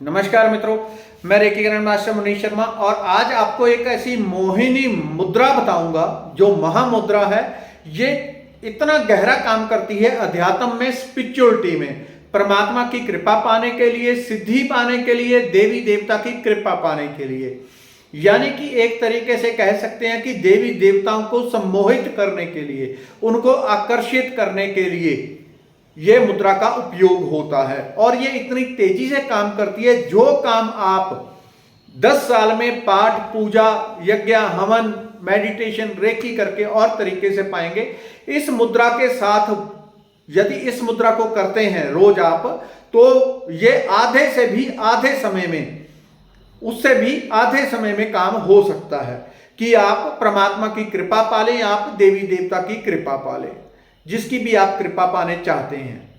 नमस्कार मित्रों, मैं reiki grand master Manish Sharma और आज आपको एक ऐसी मोहिनी मुद्रा बताऊंगा जो महामुद्रा है। ये इतना गहरा काम करती है अध्यात्म में, स्पिरिचुअलिटी में, परमात्मा की कृपा पाने के लिए, सिद्धि पाने के लिए, देवी देवता की कृपा पाने के लिए। यानी कि एक तरीके से कह सकते हैं कि देवी देवताओं को सम्मोहित करने के लिए, उनको आकर्षित करने के लिए ये मुद्रा का उपयोग होता है। और ये इतनी तेजी से काम करती है, जो काम आप 10 साल में पाठ, पूजा, यज्ञ, हवन, मेडिटेशन, रेकी करके और तरीके से पाएंगे, इस मुद्रा के साथ यदि इस मुद्रा को करते हैं रोज आप, तो ये आधे से भी आधे समय में, उससे भी आधे समय में काम हो सकता है कि आप परमात्मा की कृपा पालें, आप देवी देवता की कृपा पालें, जिसकी भी आप कृपा पाने चाहते हैं।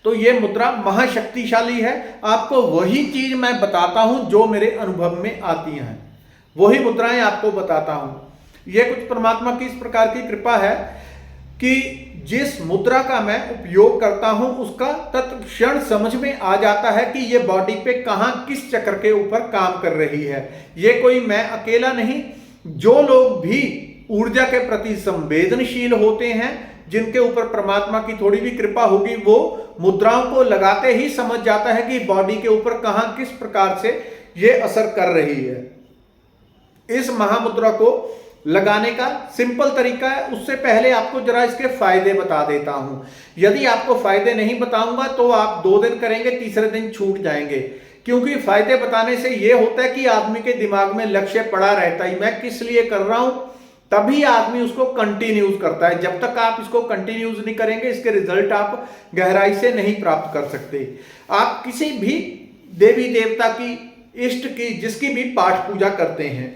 तो यह मुद्रा महाशक्तिशाली है। आपको वही चीज मैं बताता हूं जो मेरे अनुभव में आती हैं, वही मुद्राएं आपको बताता हूं। यह कुछ परमात्मा की इस प्रकार की कृपा है कि जिस मुद्रा का मैं उपयोग करता हूं उसका तत्क्षण समझ में आ जाता है कि यह बॉडी पे कहां, किस चक्र के ऊपर काम कर रही है। यह कोई मैं अकेला नहीं, जो लोग भी ऊर्जा के प्रति संवेदनशील होते हैं, जिनके ऊपर परमात्मा की थोड़ी भी कृपा होगी, वो मुद्राओं को लगाते ही समझ जाता है कि बॉडी के ऊपर कहां, किस प्रकार से यह असर कर रही है। इस महामुद्रा को लगाने का सिंपल तरीका है। उससे पहले आपको जरा इसके फायदे बता देता हूं। यदि आपको फायदे नहीं बताऊंगा तो आप 2 दिन करेंगे, तीसरे दिन छूट जाएंगे, क्योंकि फायदे बताने से यह होता है कि आदमी के दिमाग में लक्ष्य पड़ा रहता है, मैं किस लिए कर रहा हूं, तभी आदमी उसको कंटिन्यूज करता है। जब तक आप इसको कंटिन्यूज नहीं करेंगे, इसके रिजल्ट आप गहराई से नहीं प्राप्त कर सकते। आप किसी भी देवी देवता की, इष्ट की, जिसकी भी पाठ पूजा करते हैं,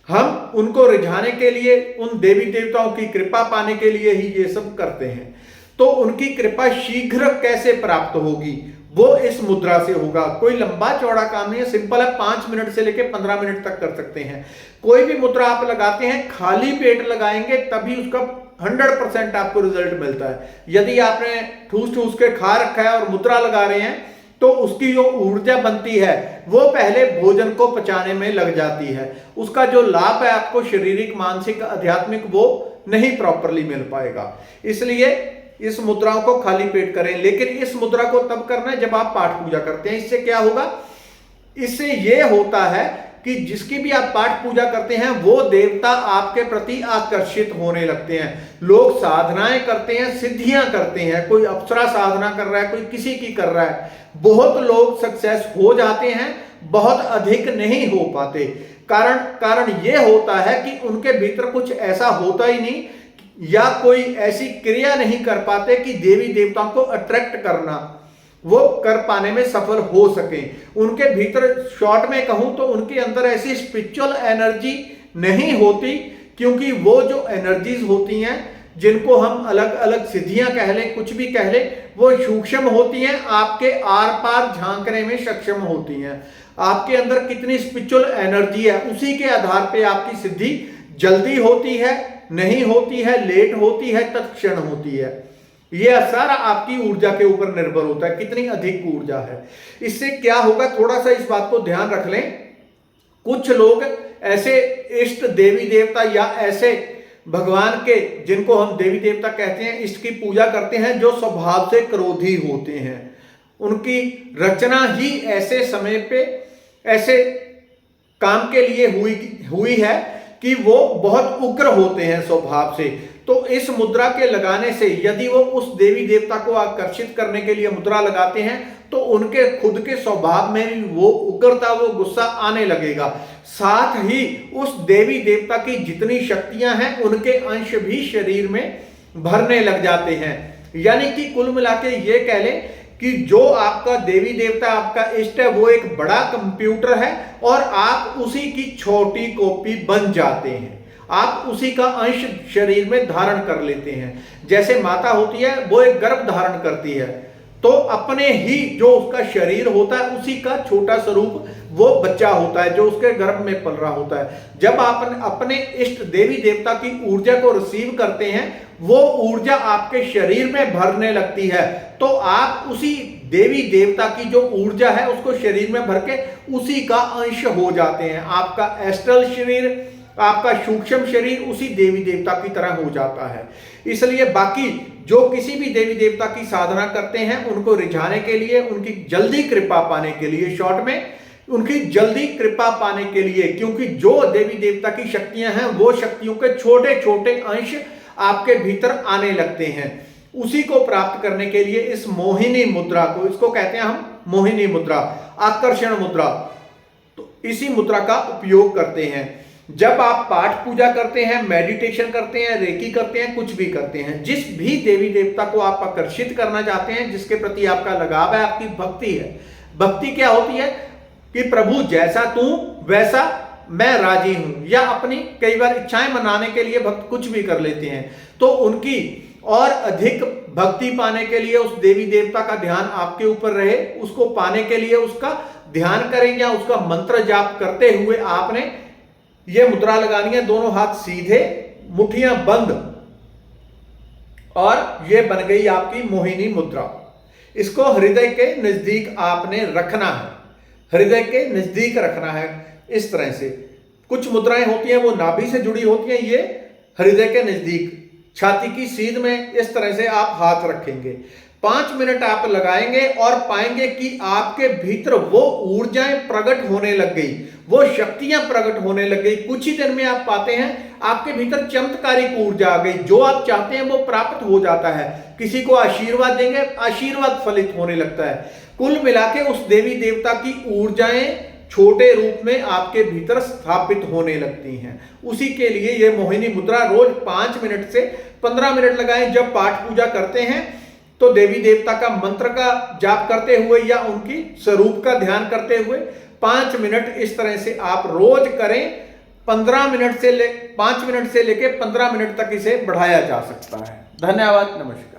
हम उनको रिझाने के लिए, उन देवी देवताओं की कृपा पाने के लिए ही ये सब करते हैं। तो उनकी कृपा शीघ्र कैसे प्राप्त होगी, वो इस मुद्रा से होगा। कोई लंबा चौड़ा काम नहीं है, सिंपल है। 5 मिनट से लेकर 15 मिनट तक कर सकते हैं। कोई भी मुद्रा आप लगाते हैं, खाली पेट लगाएंगे तभी उसका 100% आपको रिजल्ट मिलता है। यदि आपने ठूस ठूस के खा रखा है और मुद्रा लगा रहे हैं, तो उसकी जो ऊर्जा बनती है वो पहले भोजन को पचाने में लग जाती है। उसका जो लाभ है आपको शारीरिक, मानसिक, आध्यात्मिक, वो नहीं प्रॉपरली मिल पाएगा। इसलिए इस मुद्राओं को खाली पेट करें। लेकिन इस मुद्रा को तब करना है जब आप पाठ पूजा करते हैं। इससे क्या होगा, इससे यह होता है कि जिसकी भी आप पाठ पूजा करते हैं वो देवता आपके प्रति आकर्षित होने लगते हैं। लोग साधनाएं करते हैं, सिद्धियां करते हैं, कोई अप्सरा साधना कर रहा है, कोई किसी की कर रहा है। बहुत लोग सक्सेस हो जाते हैं, बहुत अधिक नहीं हो पाते। कारण यह होता है कि उनके भीतर कुछ ऐसा होता ही नहीं, या कोई ऐसी क्रिया नहीं कर पाते कि देवी देवताओं को अट्रैक्ट करना, वो कर पाने में सफल हो सके। उनके भीतर, शॉर्ट में कहूं तो, उनके अंदर ऐसी स्पिरिचुअल एनर्जी नहीं होती, क्योंकि वो जो एनर्जीज होती हैं, जिनको हम अलग अलग सिद्धियां कह लें, कुछ भी कह लें, वो सूक्ष्म होती हैं, आपके आर पार झांकने में सक्षम होती हैं। आपके अंदर कितनी स्पिरिचुअल एनर्जी है, उसी के आधार पर आपकी सिद्धि जल्दी होती है, नहीं होती है, लेट होती है, तत्क्षण होती है। यह सारा आपकी ऊर्जा के ऊपर निर्भर होता है, कितनी अधिक ऊर्जा है। इससे क्या होगा, थोड़ा सा इस बात को ध्यान रख लें। कुछ लोग ऐसे इष्ट देवी देवता या ऐसे भगवान के, जिनको हम देवी देवता कहते हैं, इष्ट की पूजा करते हैं, जो स्वभाव से क्रोधी होते हैं। उनकी रचना ही ऐसे समय पे, ऐसे काम के लिए हुई है कि वो बहुत उग्र होते हैं स्वभाव से। तो इस मुद्रा के लगाने से यदि वो उस देवी देवता को आकर्षित करने के लिए मुद्रा लगाते हैं, तो उनके खुद के स्वभाव में भी वो उग्रता, वो गुस्सा आने लगेगा। साथ ही उस देवी देवता की जितनी शक्तियां हैं, उनके अंश भी शरीर में भरने लग जाते हैं। यानी कि कुल मिला के ये कह लें कि जो आपका देवी देवता, आपका इष्ट है, वो एक बड़ा कंप्यूटर है और आप उसी की छोटी कॉपी बन जाते हैं। आप उसी का अंश शरीर में धारण कर लेते हैं। जैसे माता होती है, वो एक गर्भ धारण करती है, तो अपने ही जो उसका शरीर होता है, उसी का छोटा स्वरूप वो बच्चा होता है, जो उसके गर्भ में पल रहा होता है। जब आप अपने इष्ट देवी देवता की ऊर्जा को रिसीव करते हैं, वो ऊर्जा आपके शरीर में भरने लगती है, तो आप उसी देवी देवता की जो ऊर्जा है उसको शरीर में भर के उसी का अंश हो जाते हैं। आपका एस्ट्रल शरीर, आपका सूक्ष्म शरीर उसी देवी देवता की तरह हो जाता है। इसलिए बाकी जो किसी भी देवी देवता की साधना करते हैं उनको रिझाने के लिए, उनकी जल्दी कृपा पाने के लिए, शॉर्ट में उनकी जल्दी कृपा पाने के लिए, क्योंकि जो देवी देवता की शक्तियां हैं वो शक्तियों के छोटे छोटे अंश आपके भीतर आने लगते हैं। उसी को प्राप्त करने के लिए इस मोहिनी मुद्रा को, इसको कहते हैं हम मोहिनी मुद्रा, आकर्षण मुद्रा, तो इसी मुद्रा का उपयोग करते हैं। जब आप पाठ पूजा करते हैं, मेडिटेशन करते हैं, रेकी करते हैं, कुछ भी करते हैं, जिस भी देवी देवता को आप आकर्षित करना चाहते हैं, जिसके प्रति आपका लगाव है, आपकी भक्ति है। भक्ति क्या होती है कि प्रभु जैसा तू वैसा मैं राजी हूं, या अपनी कई बार इच्छाएं मनाने के लिए भक्त कुछ भी कर लेते हैं। तो उनकी और अधिक भक्ति पाने के लिए उस देवी देवता का ध्यान आपके ऊपर रहे, उसको पाने के लिए उसका ध्यान करें या उसका मंत्र जाप करते हुए आपने ये मुद्रा लगानी है। दोनों हाथ सीधे, मुट्ठियां बंद, और ये बन गई आपकी मोहिनी मुद्रा। इसको हृदय के नजदीक आपने रखना है, हृदय के नजदीक रखना है। इस तरह से कुछ मुद्राएं होती हैं वो नाभि से जुड़ी होती हैं, ये हृदय के नजदीक, छाती की सीध में इस तरह से आप हाथ रखेंगे। 5 मिनट आप लगाएंगे और पाएंगे कि आपके भीतर वो ऊर्जाएं प्रकट होने लग गई, वो शक्तियां प्रकट होने लग गई। कुछ ही दिन में आप पाते हैं आपके भीतर चमत्कारिक ऊर्जा आ गई, जो आप चाहते हैं वो प्राप्त हो जाता है। किसी को आशीर्वाद देंगे, आशीर्वाद फलित होने लगता है। कुल मिला के उस देवी देवता की ऊर्जाएं छोटे रूप में आपके भीतर स्थापित होने लगती हैं। उसी के लिए ये मोहिनी मुद्रा रोज 5 मिनट से 15 मिनट लगाएं। जब पाठ पूजा करते हैं तो देवी देवता का मंत्र का जाप करते हुए या उनकी स्वरूप का ध्यान करते हुए 5 मिनट इस तरह से आप रोज करें। 5 मिनट से लेके 15 मिनट तक इसे बढ़ाया जा सकता है। धन्यवाद, नमस्कार।